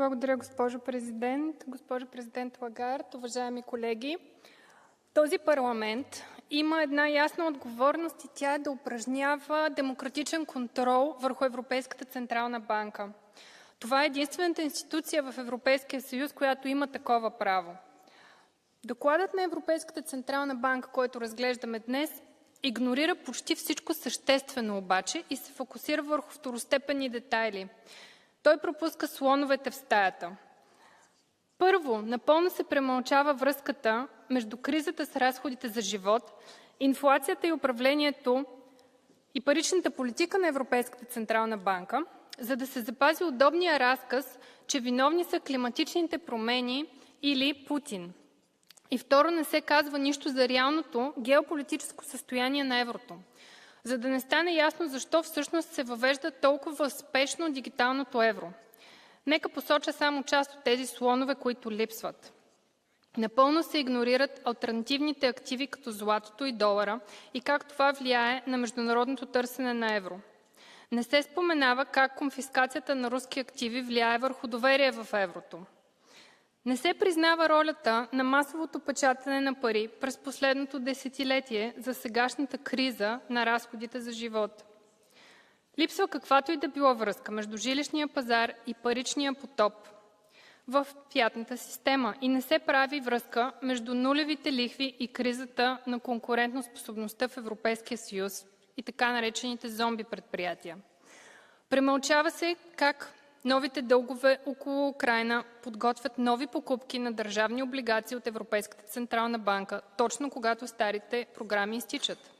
Благодаря, госпожо президент. Госпожо президент Лагард, уважаеми колеги! Този парламент има една ясна отговорност и тя е да упражнява демократичен контрол върху Европейската централна банка. Това е единствената институция в Европейския съюз, която има такова право. Докладът на Европейската централна банка, който разглеждаме днес, игнорира почти всичко съществено обаче и се фокусира върху второстепенни детайли. Той пропуска слоновете в стаята. Първо, напълно се премълчава връзката между кризата с разходите за живот, инфлацията и управлението и паричната политика на Европейската централна банка, за да се запази удобния разказ, че виновни са климатичните промени или Путин. И второ, не се казва нищо за реалното геополитическо състояние на еврото, за да не стане ясно защо всъщност се въвежда толкова спешно дигиталното евро. Нека посоча само част от тези слонове, които липсват. Напълно се игнорират алтернативните активи като златото и долара и как това влияе на международното търсене на евро. Не се споменава как конфискацията на руски активи влияе върху доверие в еврото. Не се признава ролята на масовото печатане на пари през последното десетилетие за сегашната криза на разходите за живот. Липсва каквато и да било връзка между жилищния пазар и паричния потоп в фиатната система и не се прави връзка между нулевите лихви и кризата на конкурентоспособността в Европейския съюз и така наречените зомби предприятия. Премълчава се как новите дългове около Украйна подготвят нови покупки на държавни облигации от Европейската централна банка, точно когато старите програми изтичат.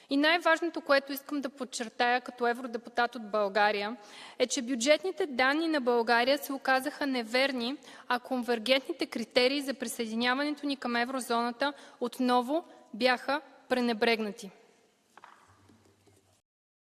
И най-важното, което искам да подчертая като евродепутат от България, е, че бюджетните данни на България се оказаха неверни, а конвергентните критерии за присъединяването ни към еврозоната отново бяха пренебрегнати.